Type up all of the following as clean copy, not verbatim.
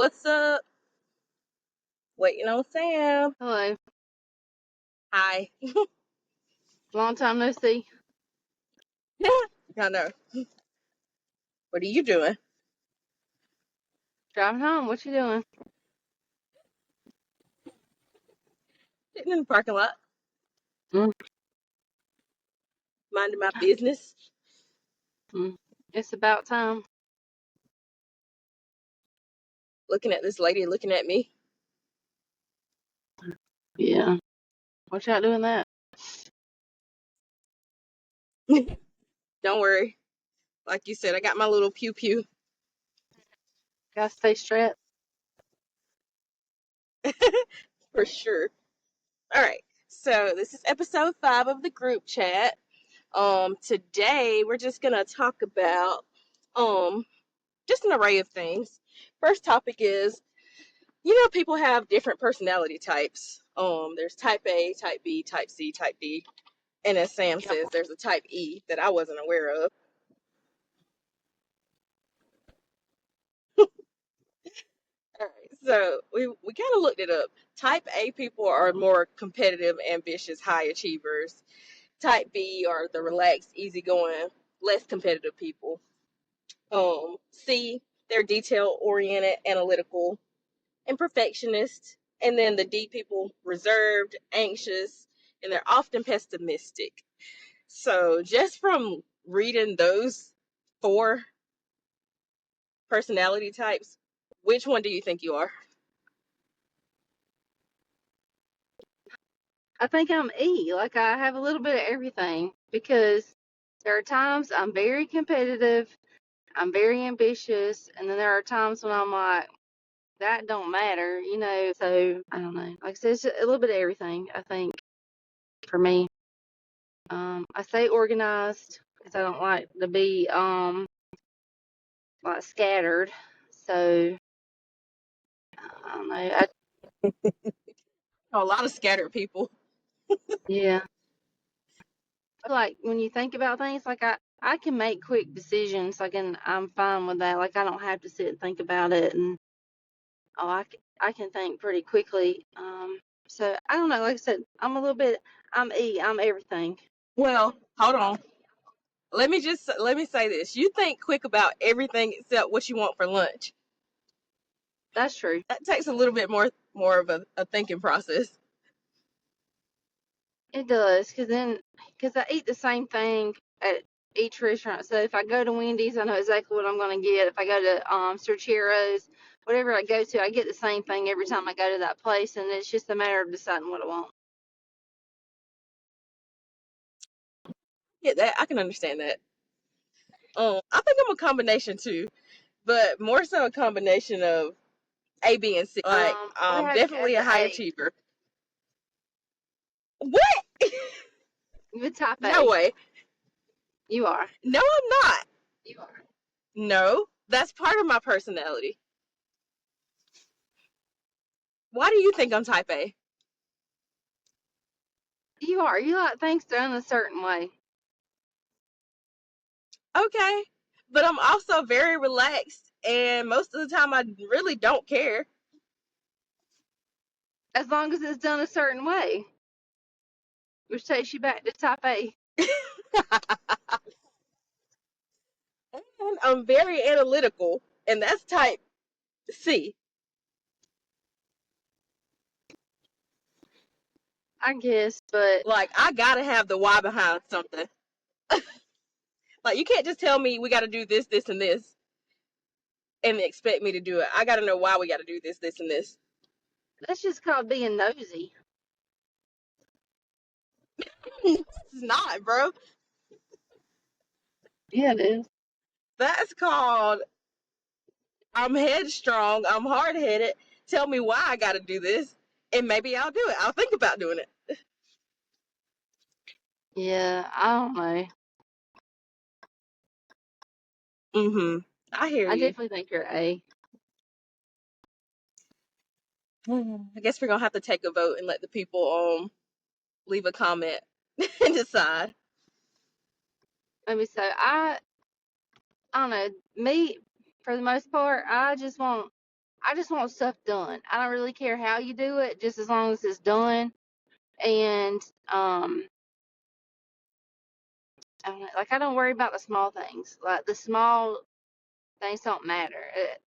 What's up? Waiting on Sam. Hello. Hi. Long time no see. I know. What are you doing? Driving home. What you doing? Sitting in the parking lot, Mm. minding my business. It's about time. Looking at this lady looking at me. Yeah. What y'all doing that? Don't worry. Like you said, I got my little pew pew. Gotta stay strapped. For sure. All right. So this is episode 5 of the group chat. Today we're just gonna talk about just an array of things. First topic is, people have different personality types. There's type A, type B, type C, type D. And as Sam says, there's a type E that I wasn't aware of. All right, so we kind of looked it up. Type A people are more competitive, ambitious, high achievers. Type B are the relaxed, easygoing, less competitive people. C, they're detail oriented, analytical, and perfectionist. And then the D people, reserved, anxious, and they're often pessimistic. So just from reading those 4 personality types, which one do you think you are? I think I'm E. Like I have a little bit of everything because there are times I'm very competitive, I'm very ambitious, and then there are times when I'm like, that don't matter, So I don't know. Like I said, it's a little bit of everything, I think, for me. I stay organized because I don't like to be like scattered. So I don't know. A lot of scattered people. Yeah. Like when you think about things, like I can make quick decisions, like, and I'm fine with that. Like I don't have to sit and think about it, and I can think pretty quickly. So I don't know. Like I said, I'm E. I'm everything. Well, hold on. Let me say this. You think quick about everything except what you want for lunch. That's true. That takes a little bit more of a thinking process. It does, because I eat the same thing at each restaurant. So if I go to Wendy's, I know exactly what I'm going to get. If I go to Cercheros, whatever I go to, I get the same thing every time I go to that place, and it's just a matter of deciding what I want. Yeah, that I can understand that. I think I'm a combination too, but more so a combination of A, B, and C. Like, I have you as definitely a an high A. achiever. What? You're type No A. way. You are. No, I'm not. You are. No, that's part of my personality. Why do you think I'm type A? You are. You like things done a certain way. Okay, but I'm also very relaxed, and most of the time I really don't care. As long as it's done a certain way, which takes you back to type A. And I'm very analytical, and that's type C. I guess, but Like, I gotta have the why behind something. Like, you can't just tell me we gotta do this, this, and this, and expect me to do it. I gotta know why we gotta do this, this, and this. that's just called being nosy. It's not, bro. Yeah, it is. That's called I'm headstrong, I'm hard headed. Tell me why I gotta do this, and maybe I'll do it. I'll think about doing it. Yeah, I don't know. I hear I you. definitely think you're A. I guess we're gonna have to take a vote and let the people leave a comment and decide. Maybe so. I don't know. Me, for the most part, I just want stuff done. I don't really care how you do it, just as long as it's done. And I don't know, like I don't worry about the small things. Like the small things don't matter.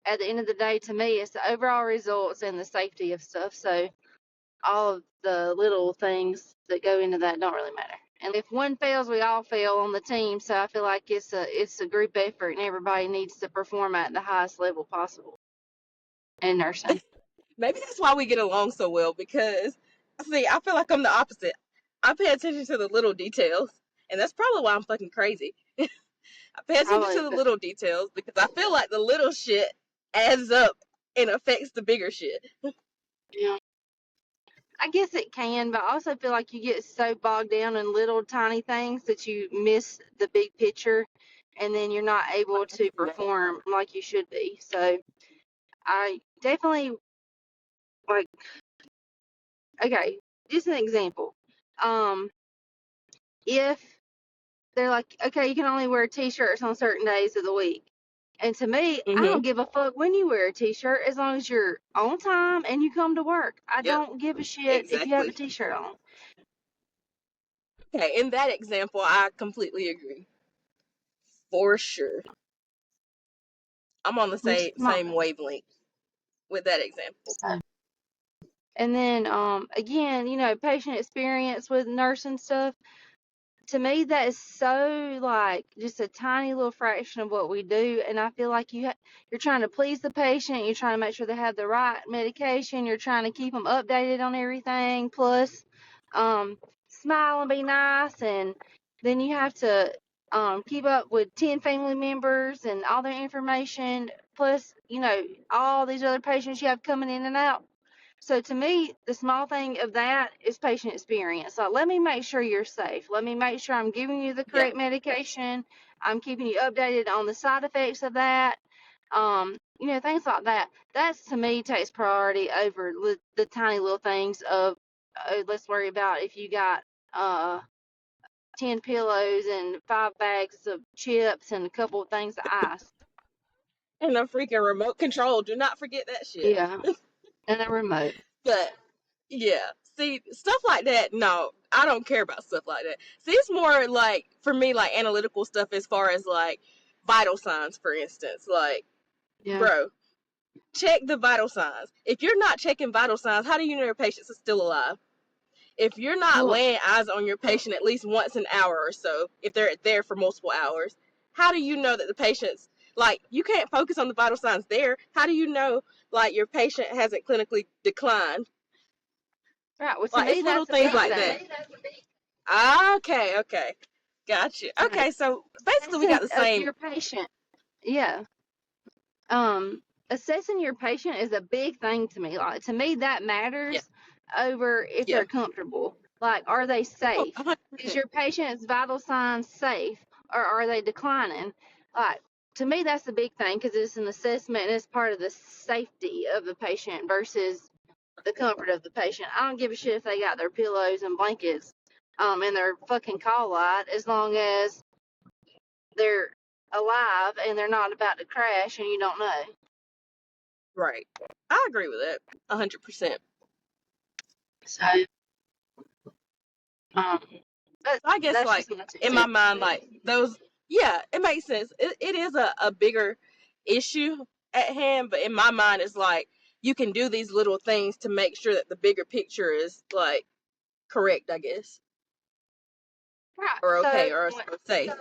At the end of the day, to me, it's the overall results and the safety of stuff. So all of the little things that go into that don't really matter. And if one fails, we all fail on the team. So I feel like it's a group effort, and everybody needs to perform at the highest level possible in nursing. Maybe that's why we get along so well, because see, I feel like I'm the opposite. I pay attention to the little details, and that's probably why I'm fucking crazy. I pay attention to Probably, the but little details because I feel like the little shit adds up and affects the bigger shit. yeah. I guess it can, but I also feel like you get so bogged down in little tiny things that you miss the big picture, and then you're not able to perform like you should be. So I definitely like, okay, just an example. Um, if they're like, okay, you can only wear t-shirts on certain days of the week. And to me, I Mm-hmm. don't give a fuck when you wear a t-shirt as long as you're on time and you come to work. I Yep, don't give a shit if you have a exactly. t-shirt on. Okay, in that example, I completely agree. For sure. I'm on the Just small. same wavelength with that example. So. And then again, patient experience with nursing stuff. To me, that is so like just a tiny little fraction of what we do, and I feel like you're trying to please the patient, you're trying to make sure they have the right medication, you're trying to keep them updated on everything, plus smile and be nice, and then you have to keep up with 10 family members and all their information, plus all these other patients you have coming in and out. So to me, the small thing of that is patient experience. Like, let me make sure you're safe. Let me make sure I'm giving you the Yeah, correct medication. I'm keeping you updated on the side effects of that. Things like that. That's to me takes priority over the tiny little things of let's worry about if you got uh 10 pillows and 5 bags of chips and a couple of things of ice. and a freaking remote control. Do not forget that shit. Yeah, and a remote. But yeah, see, stuff like that. No, I don't care about stuff like that. See, it's more like for me, like analytical stuff as far as like vital signs, for instance. Like, Yeah. bro, check the vital signs. If you're not checking vital signs, how do you know your patients are still alive? If you're not Well, laying eyes on your patient at least once an hour or so, if they're there for multiple hours, how do you know that the patient's like you can't focus on the vital signs there? How do you know like your patient hasn't clinically declined? right. Well, to Like it's me, little that's a things big like thing. that. Okay, okay, gotcha. So, Okay, so basically we got assessing the of same. your patient. Yeah. Um, assessing your patient is a big thing to me. Like to me, that Yeah, matters over if yeah. they're comfortable. Like, are they Oh, safe? Is 100%. your patient's vital signs safe, or are they declining? Like, to me, that's the big thing because it's an assessment and it's part of the safety of the patient versus the comfort of the patient. I don't give a shit if they got their pillows and blankets and their fucking call light as long as they're alive and they're not about to crash and you don't know. Right. I agree with that. 100%. So um that, I guess that's like just my two in my cents. mind, like those, yeah, it makes sense. It is a bigger issue at hand, but in my mind, it's like you can do these little things to make sure that the bigger picture is like correct, I guess, Right. or So okay, or safe.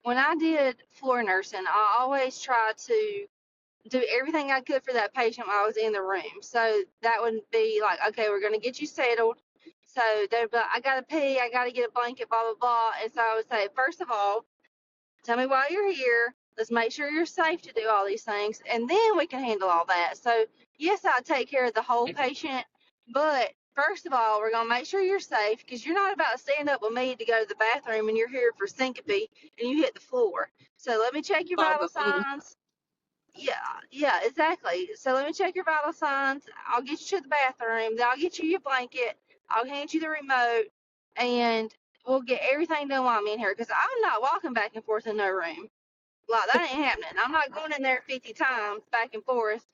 when I did floor nursing, I always tried to do everything I could for that patient while I was in the room. So that would be like, okay, we're gonna get you settled. So they'd be like, I gotta pee, I gotta get a blanket, blah blah blah. And so I would say, first of all, tell me why you're here. Let's make sure you're safe to do all these things, and then we can handle all that. So, yes, I take care of the whole patient, but first of all, we're going to make sure you're safe because you're not about to stand up with me to go to the bathroom and you're here for syncope and you hit the floor. So, let me check your All vital the signs. Yeah, yeah, exactly. So, let me check your vital signs. I'll get you to the bathroom, then I'll get you your blanket, I'll hand you the remote, and we'll get everything done while I'm in here because I'm not walking back and forth in no room. Like, that ain't happening. I'm not going in there 50 times back and forth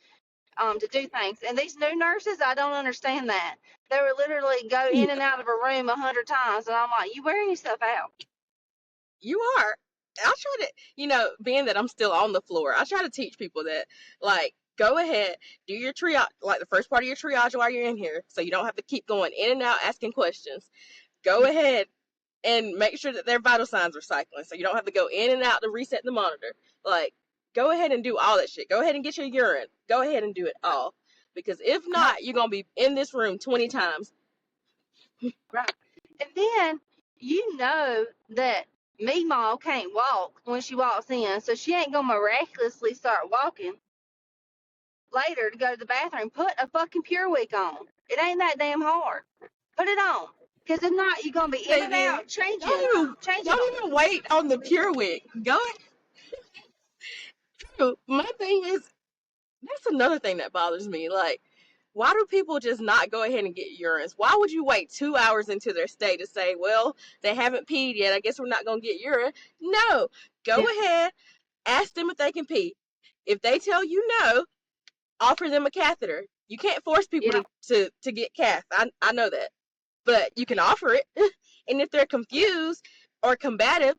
to do things. And these new nurses, I don't understand that. They would literally go Yeah, in and out of a room 100 times, and I'm like, you wearing yourself out. you are. I try to, being that I'm still on the floor, I try to teach people that, like, go ahead, do your triage, like the first part of your triage while you're in here, so you don't have to keep going in and out asking questions. Go ahead and make sure that their vital signs are cycling, so you don't have to go in and out to reset the monitor. Like, go ahead and do all that shit. Go ahead and get your urine. Go ahead and do it all. Because if No, not, you're going to be in this room 20 times. right. And then you know that Meemaw can't walk when she walks in, so she ain't gonna miraculously start walking later to go to the bathroom. Put a fucking Pure Week on. It ain't that damn hard. Put it on. Because if not, you're gonna be in and Baby, out changing them. don't even wait on the Pure Wig. Go ahead. My thing is, that's another thing that bothers me. Like, why do people just not go ahead and get urines? Why would you wait 2 hours into their stay to say, well, they haven't peed yet, I guess we're not going to get urine? No. Go Yeah, ahead, ask them if they can pee. If they tell you no, offer them a catheter. You can't force people yeah, to get cath. I know that. But you can offer it. And if they're confused or combative,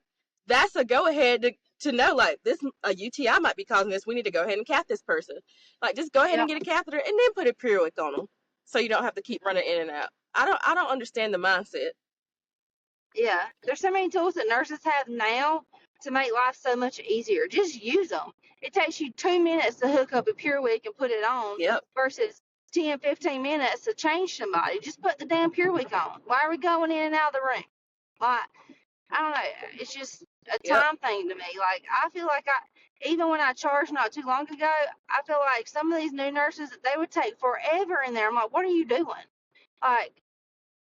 that's a go ahead to know, like, this a UTI might be causing this. We need to go ahead and cath this person. Like, just go ahead yeah. and get a catheter and then put a Puric on them, so you don't have to keep running in and out. I don't understand the mindset. Yeah, there's so many tools that nurses have now to make life so much easier. Just use them. It takes you 2 minutes to hook up a Pure Week and put it on Yep. versus 10, 15 minutes to change somebody. Just put the damn Pure Week on. Why are we going in and out of the room? Like, I don't know. It's just a Yep. time thing to me. Like, I feel like even when I charged not too long ago, I feel like some of these new nurses, they would take forever in there. I'm like, what are you doing? Like,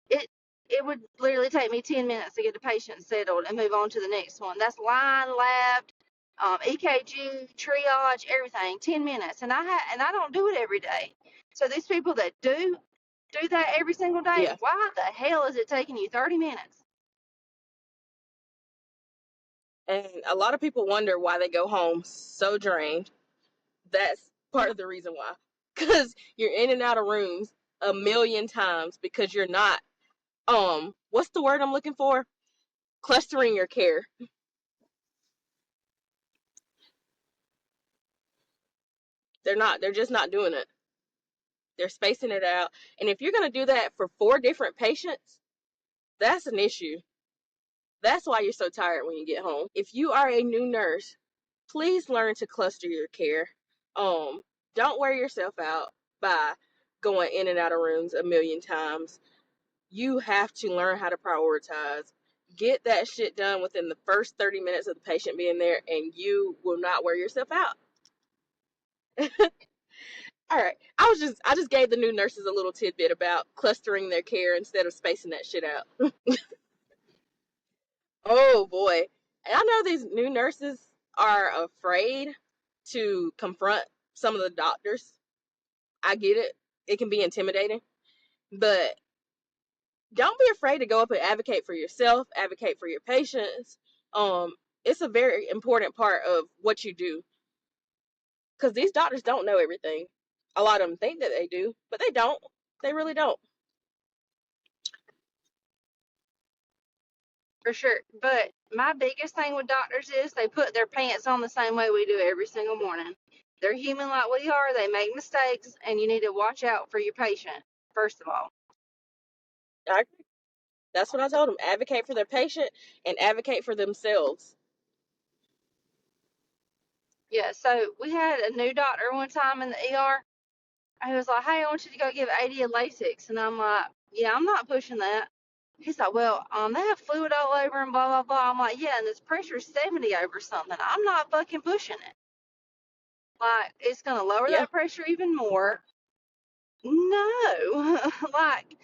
it it would literally take me 10 minutes to get the patient settled and move on to the next one. That's line, lab, EKG, triage, everything. 10 minutes, and I don't do it every day. So these people that do that every single day, Yeah. why the hell is it taking you 30 minutes? And a lot of people wonder why they go home so drained. That's part Yeah, of the reason why. Because you're in and out of rooms a million times because you're not, what's the word I'm looking for? Clustering your care. They're just not doing it. They're spacing it out. And if you're going to do that for 4 different patients, that's an issue. That's why you're so tired when you get home. If you are a new nurse, please learn to cluster your care. Um, don't wear yourself out by going in and out of rooms a million times. You have to learn how to prioritize. Get that shit done within the first 30 minutes of the patient being there, and you will not wear yourself out. All right. I just gave the new nurses a little tidbit about clustering their care instead of spacing that shit out. Oh boy. And I know these new nurses are afraid to confront some of the doctors. I get it. It can be intimidating, but don't be afraid to go up and advocate for yourself, advocate for your patients. Um, it's a very important part of what you do, because these doctors don't know everything. A lot of them think that they do, but they don't. They really don't. for sure. But my biggest thing with doctors is they put their pants on the same way we do every single morning. They're human like we are. They make mistakes, and you need to watch out for your patient, first of all. I agree. That's what I told them. Advocate for their patient and advocate for themselves. Yeah, so we had a new doctor one time in the ER. He was like, hey, I want you to go give 80 a Lasix. And I'm like, yeah, I'm not pushing that. He's like, well, they have fluid all over and blah, blah, blah. I'm like, yeah, and this pressure's 70 over something. I'm not fucking pushing it. Like, it's going to lower Yeah, that pressure even more. No. Like,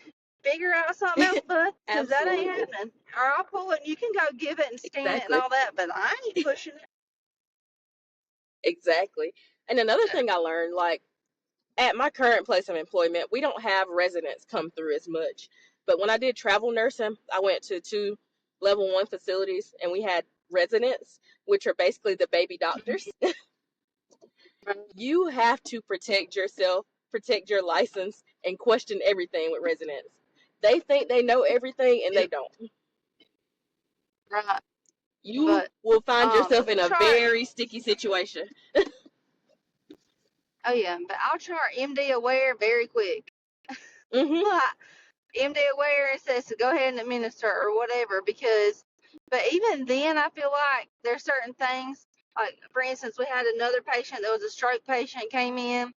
figure out something else, bud, because that ain't absolutely. happening. Or I'll pull it and you can go give it and scan it and Exactly. all that, but I ain't pushing it. Exactly. And another thing I learned, like, at my current place of employment, we don't have residents come through as much. But when I did travel nursing, I went to 2 level 1 facilities, and we had residents, which are basically the baby doctors. You have to protect yourself, protect your license, and question everything with residents. They think they know everything and they Yep. don't. Right. You But will find yourself I'll in a chart. very sticky situation. Oh yeah, but I'll chart MD aware very quick. Hmm. Like, MD aware and says to go ahead and administer or whatever because. But even then, I feel like there's certain things. Like for instance, we had another patient that was a stroke patient came in,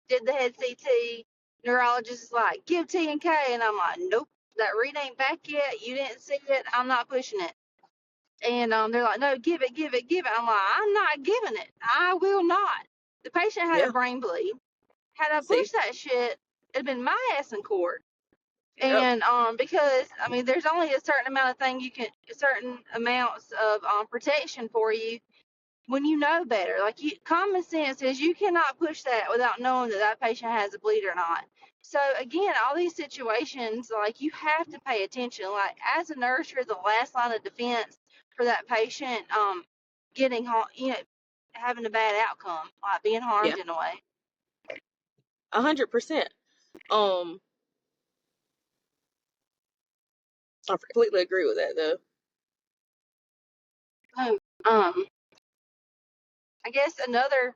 did the head CT. Neurologist is like, give T and K, and I'm like, nope, that read ain't back yet. You didn't see it. I'm not pushing it. And they're like, no, give it, give it, give it. I'm like, I'm not giving it. I will not. The patient had a Yeah. brain bleed. Had I See. pushed that shit, it'd been my ass in court. Yep. And because I mean, there's only a certain amount of thing you can, certain amounts of protection for you when you know better. Like common sense is you cannot push that without knowing that that patient has a bleed or not. So again, all these situations, like you have to pay attention. Like as a nurse, you're the last line of defense for that patient, getting harm, having a bad outcome, like being harmed Yeah. in a way. 100%. Um, I completely agree with that though. So, I guess another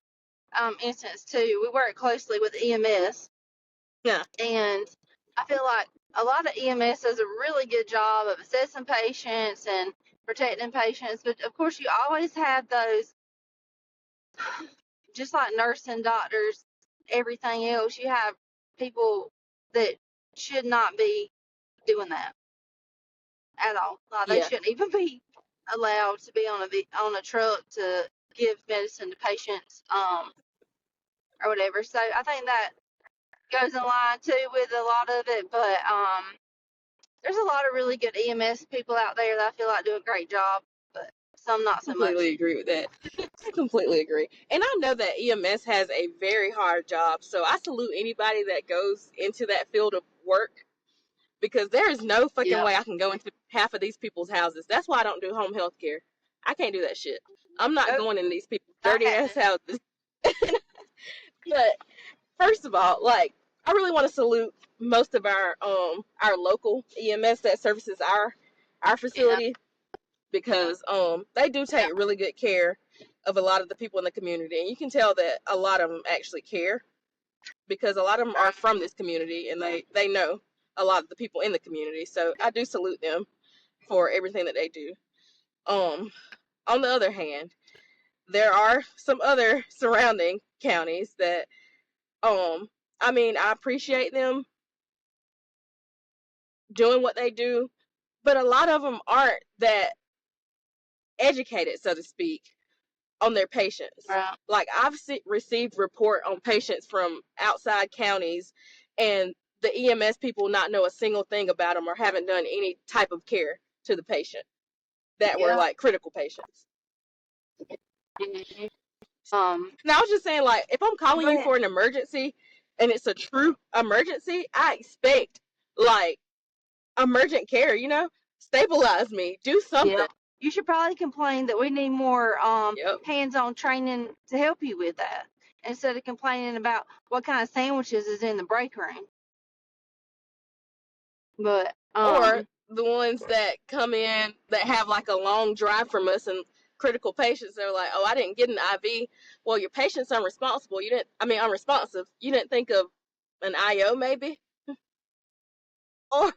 instance too, we work closely with EMS, Yeah. and I feel like a lot of EMS does a really good job of assessing patients and protecting patients, but of course you always have those, just like nursing, doctors, everything else, you have people that should not be doing that at all. Like they Yeah. shouldn't even be allowed to be on a truck to give medicine to patients, or whatever. So I think that goes in line too with a lot of it, but there's a lot of really good EMS people out there that I feel like do a great job, but some not so much. Completely agree with that. I completely agree. And I know that EMS has a very hard job, so I salute anybody that goes into that field of work because there is no fucking Yep. way I can go into half of these people's houses. That's why I don't do home health care. I can't do that shit. I'm not Nope, going in these people's not dirty ass happening. houses. But first of all, like I really want to salute most of our local EMS that services our Yeah. facility because they do Yeah. take really good care of a lot of the people in the community, and you can tell that a lot of them actually care because a lot of them are Right. from this community and they know a lot of the people in the community. So I do salute them for everything that they do. Um, on the other hand, there are some other surrounding counties that I mean I appreciate them doing what they do, but a lot of them aren't that educated, so to speak, on their patients. Right. Like I've received report on patients from outside counties, and the EMS people not know a single thing about them or haven't done any type of care to the patient that were Yeah. like critical patients. Mhm. Now I was just saying, like, if I'm calling Go you ahead. for an emergency and it's a true emergency, I expect like emergent care. Stabilize me, do Yeah. something. You should probably complain that we need more Yep. hands-on training to help you with that instead of complaining about what kind of sandwiches is in the break room. But Or the ones that come in that have like a long drive from us and critical patients, they're like, oh, I didn't get an IV. Well, your patient's unresponsible. Unresponsive. You didn't think of an IO maybe? Or,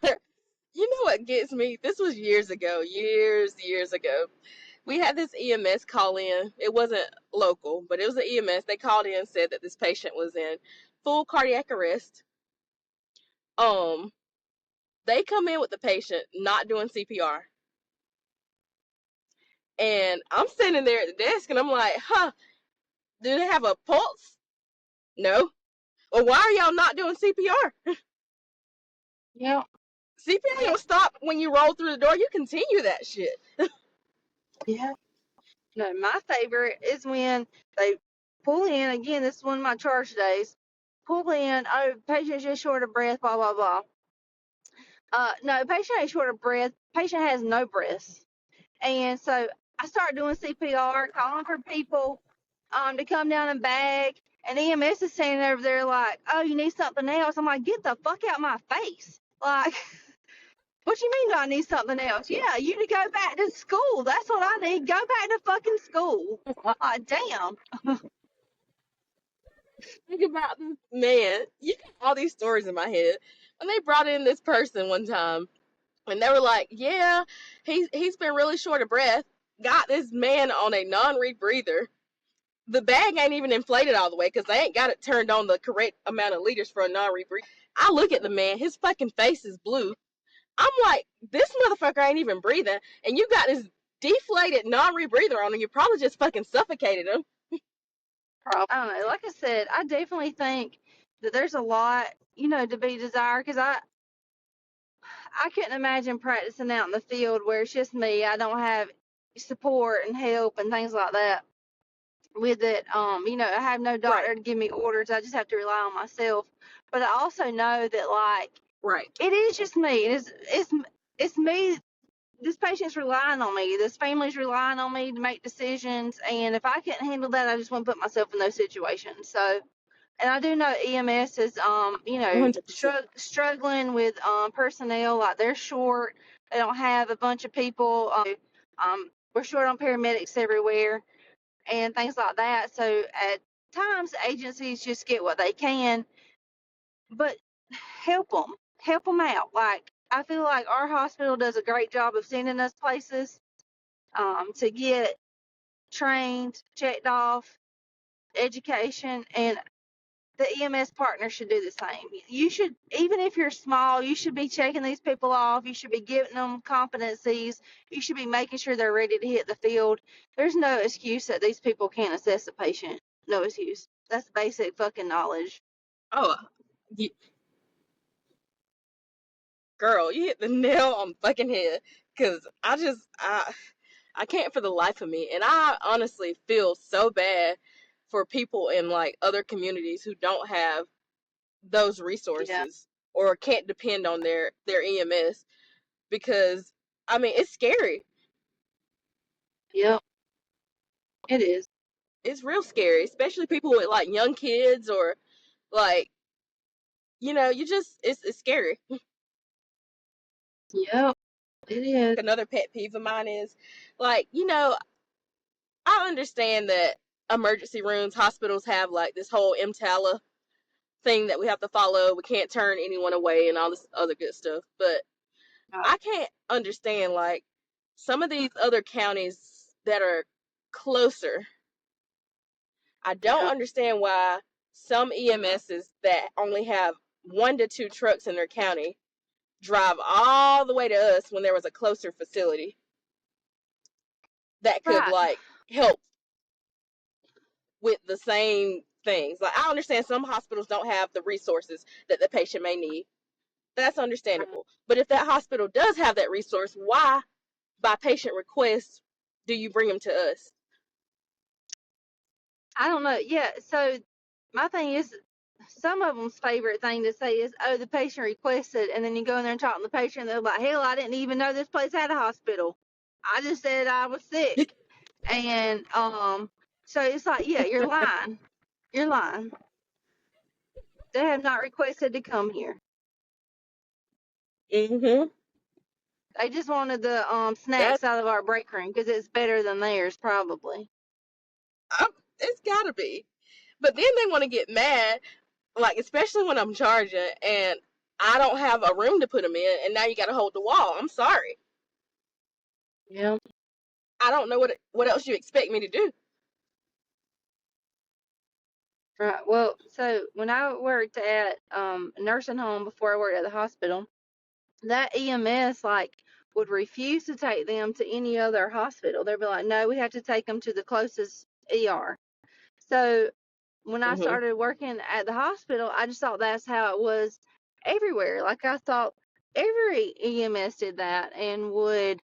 you know what gets me? This was years ago, years ago. We had this EMS call in. It wasn't local, but it was an EMS. They called in and said that this patient was in full cardiac arrest. Um, they come in with the patient not doing CPR. And I'm sitting there at the desk and I'm like, huh, do they have a pulse? No. Well, why are y'all not doing CPR? yeah, CPR don't stop when you roll through the door. You continue that shit. yeah. No, my favorite is when they pull in. Again, this is one of my charge days. Pull in. Oh, patient's just short of breath. Blah blah blah. No, patient ain't short of breath. Patient has no breath. And so I start doing CPR, calling for people. to come down and bag, and EMS is standing over there like, oh, you need something else. I'm like, get the fuck out my face. Like, what you mean do I need something else? Yeah, you need to go back to school. That's what I need. Go back to fucking school. Damn. Think about this man. You got all these stories in my head. When they brought in this person one time, and they were like, "Yeah, he's been really short of breath. Got this man on a non-rebreather. The bag ain't even inflated all the way because they ain't got it turned on the correct amount of liters for a non-rebreather." I look at the man. His fucking face is blue. I'm like, this motherfucker ain't even breathing, and you got this deflated non-rebreather on, and you probably just fucking suffocated him. I don't know. Like I said, I definitely think that there's a lot, to be desired, because I couldn't imagine practicing out in the field where it's just me. I don't have support and help and things like that with it. I have no Right, doctor to give me orders. I just have to rely on myself. But I also know that, like, right. it is just me. It's me. This patient's relying on me. This family's relying on me to make decisions. And if I can't handle that, I just want to put myself in those situations. So, and I do know EMS is, 100%. struggling with personnel. Like, they're short. They don't have a bunch of people. We're short on paramedics everywhere and things like that. So at times, agencies just get what they can, but help them out. Like, I feel like our hospital does a great job of sending us places to get trained, checked off, education, and the EMS partner should do the same. You should, even if you're small, you should be checking these people off. You should be giving them competencies. You should be making sure they're ready to hit the field. There's no excuse that these people can't assess a patient. No excuse. That's basic fucking knowledge. Oh, you, girl, you hit the nail on the fucking head. Cause I can't for the life of me, and I honestly feel so bad for people in like other communities who don't have those Yeah. resources or can't depend on their EMS because I mean it's scary. Yep. It is. It's real scary, especially people with like young kids or like you just it's scary. Yep. It is. Another pet peeve of mine is like I understand that emergency rooms, hospitals have like this whole MTALA thing that we have to follow. We can't turn anyone away and all this other good stuff. But Right. I can't understand like some of these other counties that are closer. I don't Yeah. understand why some EMSs that only have 1 to 2 trucks in their county drive all the way to us when there was a closer facility that could Right. like help with the same things. Like I understand some hospitals don't have the resources that the patient may need. That's understandable. But if that hospital does have that resource, why, by patient request, do you bring them to us? I don't know. Yeah. So my thing is, some of them's favorite thing to say is, "Oh, the patient requested," and then you go in there and talk to the patient, and they're like, "Hell, I didn't even know this place had a hospital. I just said I was sick." And so it's like, yeah, you're lying. You're lying. They have not requested to come here. Mm-hmm. They just wanted the That snacks out of our break room because it's better than theirs, probably. it's gotta be. But then they want to get mad, like especially when I'm charging and I don't have a room to put them in, and now you got to hold the wall. I'm sorry. Yeah. I don't know what else you expect me to do. Right. Well, so when I worked at a nursing home before I worked at the hospital, that EMS like would refuse to take them to any other hospital. They'd be like, "No, we have to take them to the closest ER." So when I Mm-hmm. started working at the hospital, I just thought that's how it was everywhere. Like, I thought every EMS did that and would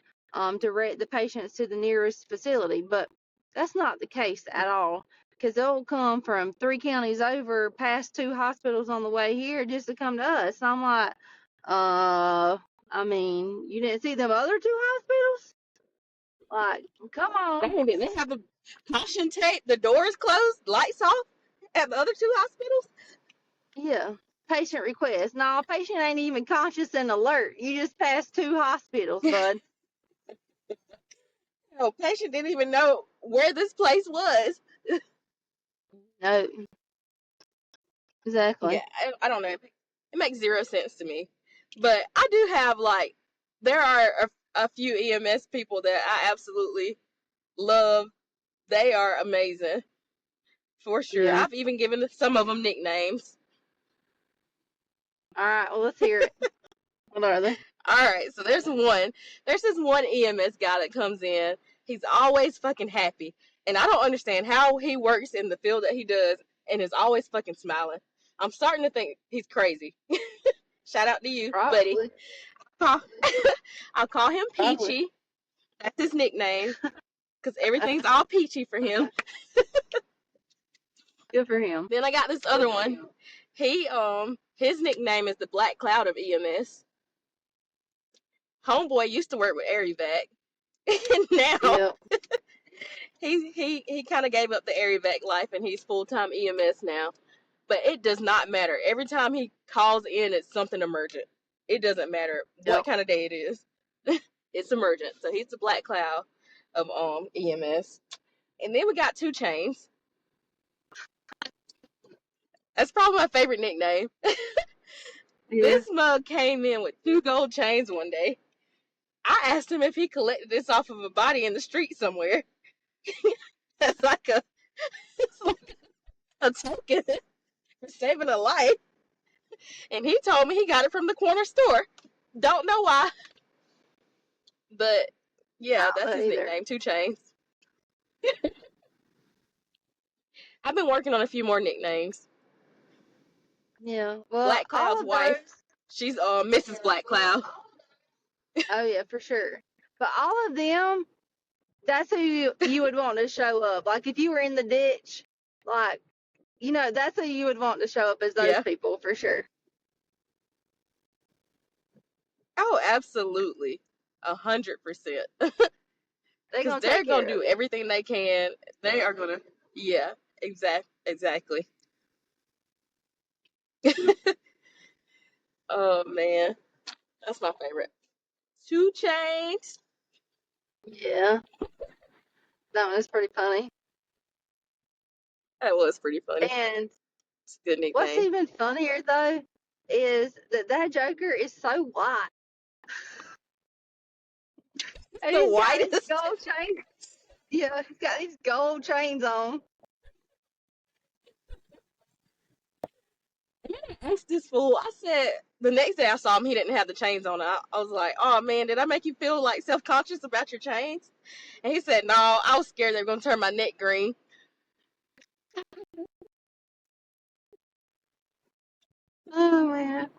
direct the patients to the nearest facility, but that's not the case at all. Because they'll come from 3 counties over, past 2 hospitals on the way here just to come to us. And I'm like, uh, I mean, you didn't see them other 2 hospitals? Like, come on. Dang it, they have a Caution tape, the doors closed, lights off at the other two hospitals. Yeah. Patient request. No, patient ain't even conscious and alert. You just passed 2 hospitals, bud. No, patient didn't even know where this place was. No, Yeah, exactly. I don't know. It makes zero sense to me. But I do have like, there are a few EMS people that I absolutely love. They are amazing for sure. Yeah. I've even given some of them nicknames. All right. Well, let's hear it. What are they? All right, so there's this one EMS guy that comes in. He's always fucking happy, and I don't understand how he works in the field that he does and is always fucking smiling. I'm starting to think he's crazy. Shout out to you, buddy. Probably. I'll I'll call him Probably. Peachy. That's his nickname because everything's all peachy for him. Good for him. Then I got this other one. His nickname is the Black Cloud of EMS. Homeboy used to work with Air-Evac, and now Yep. he kind of gave up the Air-Evac life and he's full-time EMS now. But it does not matter. Every time he calls in, it's something emergent. It doesn't matter what Yep. kind of day it is. It's emergent. So he's the Black Cloud of EMS. And then we got Two Chains. That's probably my favorite nickname. Yeah. This mug came in with 2 gold chains one day. I asked him if he collected this off of a body in the street somewhere. That's like it's like a token for saving a life. And he told me he got it from the corner store. Don't know why, but yeah, I that's don't know his either. nickname, Two Chains. I've been working on a few more nicknames. Yeah. Well, Black all Cloud's of wife, those. she's Mrs. Black Cloud. Oh yeah, for sure. But all of them, that's who you would want to show up. Like if you were in the ditch, like that's who you would want to show up as those Yeah. people for sure. Oh, absolutely. 100%. They're Because gonna they're take going care to of do you. everything they can. They are going to, yeah, exactly. Oh, man. That's my favorite. Two Chains. Yeah, that one is pretty funny. That was pretty funny. And It's a good what's nickname. even funnier though is that Joker is so white, and The he's got these whitest. gold chains. Yeah, he's got these gold chains on. Asked this fool. I said the next day I saw him, he didn't have the chains on. I was like, "Oh man, did I make you feel like self conscious about your chains?" And he said, "No, I was scared they were gonna turn my neck green." Oh man,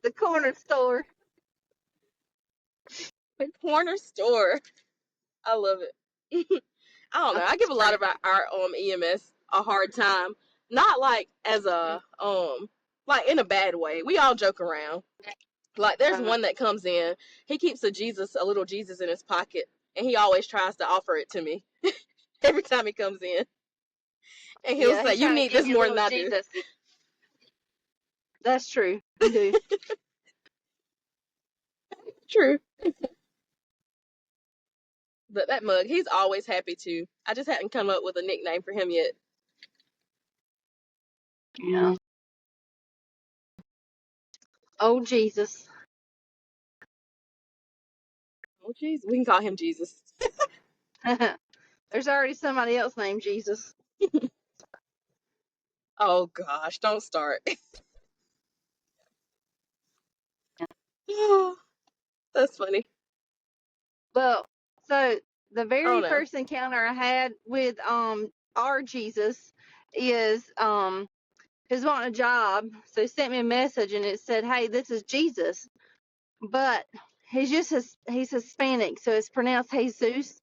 the corner store. The corner store. I love it. I don't know. I That's give a lot great. of our EMS a hard time, not like as a like in a bad way. We all joke around. Like there's Uh, one that comes in. He keeps a little Jesus in his pocket, and he always tries to offer it to me every time he comes in. And he'll yeah, say, he's "You trying to need give this you a more little than I do." Jesus. That's true. You do. True. But that mug, he's always happy too. I just hadn't come up with a nickname for him yet. Yeah. Oh Jesus. Oh, jeez. We can call him Jesus. There's already somebody else named Jesus. Oh, gosh. Don't start. That's funny. Well, so the Oh, very no. first encounter I had with our Jesus is he's wanting a job, so he sent me a message and it said, "Hey, this is Jesus," but he's Hispanic, so it's pronounced Jesus.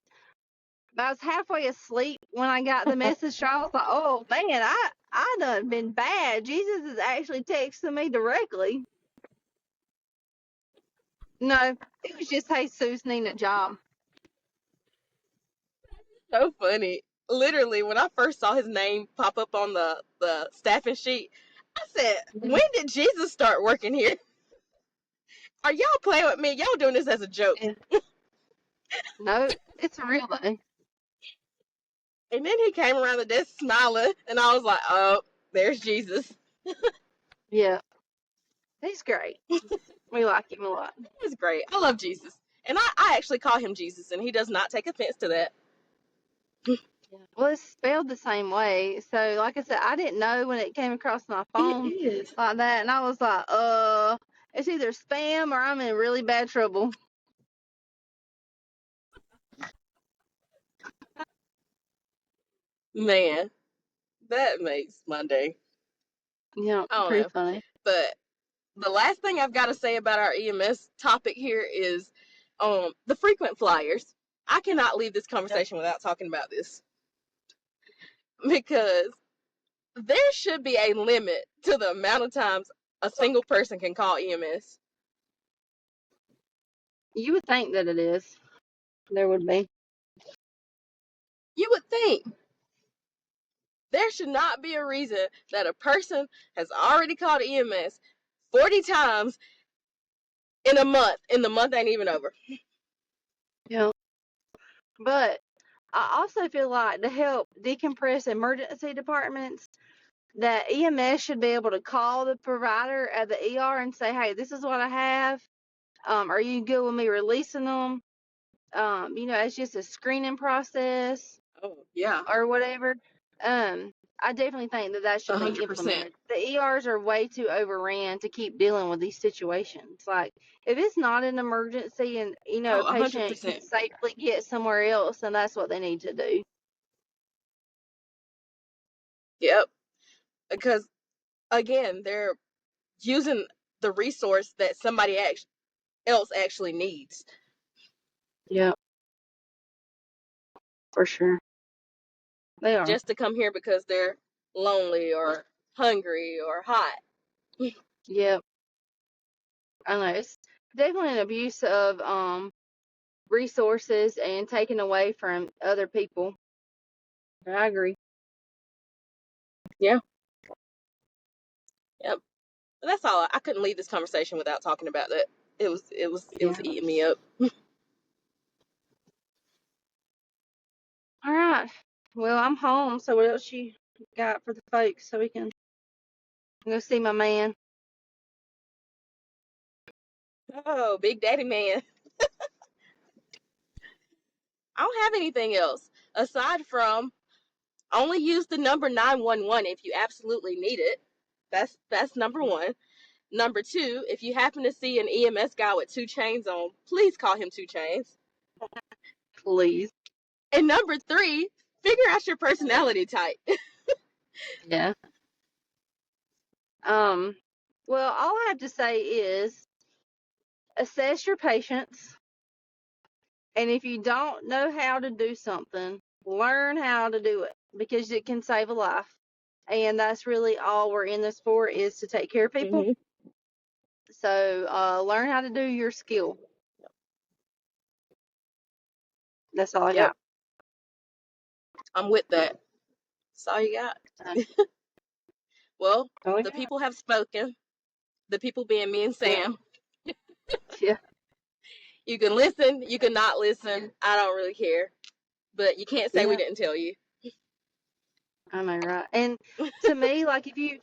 But I was halfway asleep when I got the message, so I was like, "Oh man, I done been bad. Jesus is actually texting me directly." No, it was just Jesus needing a job. So funny. Literally, when I first saw his name pop up on the staffing sheet, I said, "When did Jesus start working here? Are y'all playing with me? Y'all doing this as a joke?" Yeah. No, it's a real thing. And then he came around the desk smiling, and I was like, "Oh, there's Jesus." Yeah, he's great. We like him a lot. He's great. I love Jesus, and I actually call him Jesus, and he does not take offense to that. Yeah. Well, it's spelled the same way. So, like I said, I didn't know when it came across my It phone is. like that, and I was like, it's either spam or I'm in really bad trouble. Man, that makes my day. Yeah, I don't pretty know. funny. But the last thing I've got to say about our EMS topic here is the frequent flyers. I cannot leave this Yep. conversation without talking about this because there should be a limit to the amount of times a single person can call EMS. You would think that it is. There would be. You would think there should not be a reason that a person has already called EMS 40 times in a month, and the month ain't even over. Yeah. But I also feel like to help decompress emergency departments, that EMS should be able to call the provider at the ER and say, "Hey, this is what I have. Are you good with me releasing them?" It's just a screening process Oh, yeah, or whatever. Um, I definitely think that should be 100%. implemented. The ERs are way too overran to keep dealing with these situations. Like, if it's not an emergency and, a Oh, patient can 100%. safely get somewhere else, then that's what they need to do. Yep. Because, again, they're using the resource that somebody else actually needs Yeah, for sure. They are. just to come here because they're lonely or hungry or hot. Yep. I know. It's definitely an abuse of resources and taken away from other people. I agree. Yeah. Yep. But that's all. I couldn't leave this conversation without talking about that. It was Yeah. eating me up. All right. Well, I'm home, so what else you got for the folks so we can go see my man? Oh, Big Daddy Man. I don't have anything else aside from only use the number 911 if you absolutely need it. That's number one. Number two, if you happen to see an EMS guy with two chains on, please call him two chains. Please. And number three, figure out your personality type. Yeah. Well, all I have to say is assess your patients, and if you don't know how to do something, learn how to do it because it can save a life. And that's really all we're in this for, is to take care of people. Mm-hmm. So learn how to do your skill. That's all I Yep, got. I'm with that. That's all you got. Uh, Well, all I the got. people have spoken. The people being me and Yeah. Sam. Yeah. You can listen, you can not listen. I don't really care. But you can't say we Yeah. didn't tell you. I know, right? And to me, like if you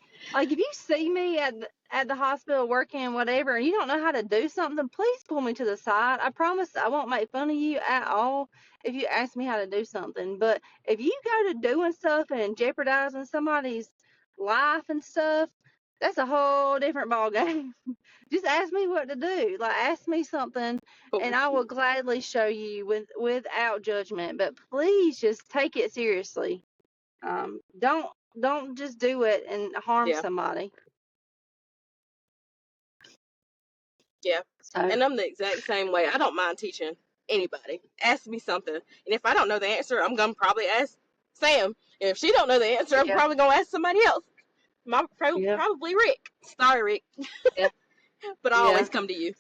see me at the hospital working whatever, and you don't know how to do something, please pull me to the side. I promise I won't make fun of you at all if you ask me how to do something. But if you go to doing stuff and jeopardizing somebody's life and stuff, that's a whole different ball game. Just ask me what to do. Like, ask me something, For and I will sure. gladly show you without judgment. But please just take it seriously. Don't just do it and harm Yeah, somebody. yeah. So And I'm the exact same way. I don't mind teaching anybody. Ask me something. And if I don't know the answer, I'm gonna probably ask Sam. And if she don't know the answer, I'm yeah, probably gonna ask somebody else. yeah, Probably Rick. Sorry, Rick. yeah, But I yeah, always come to you.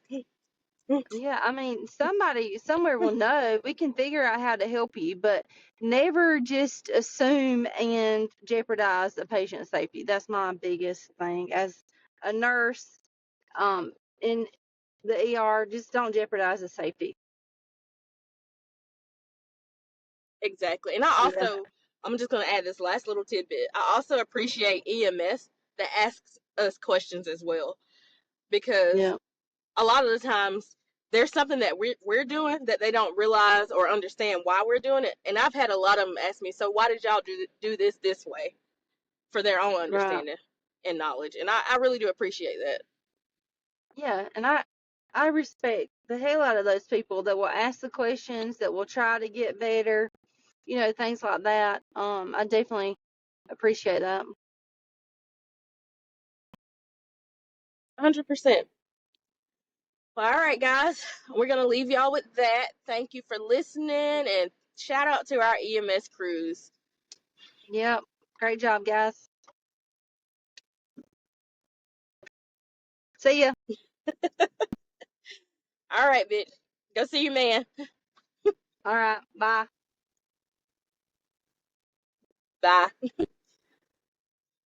Yeah, I mean, somebody somewhere will know. We can figure out how to help you, but never just assume and jeopardize the patient's safety. That's my biggest thing. As a nurse, in the ER, just don't jeopardize the safety. Exactly. And I Yeah. also, I'm just going to add this last little tidbit. I also appreciate EMS that asks us questions as well, because Yeah. a lot of the times there's something that we're doing that they don't realize or understand why we're doing it. And I've had a lot of them ask me, so why did y'all do this way, for their own Right. understanding and knowledge. And I really do appreciate that. Yeah, and I respect the hell out of those people that will ask the questions, that will try to get better, things like that. I definitely appreciate that. 100%. Well, all right, guys, we're going to leave y'all with that. Thank you for listening, and shout out to our EMS crews. Yep. Great job, guys. See ya. All right, bitch. Go see your man. All right. Bye. Bye.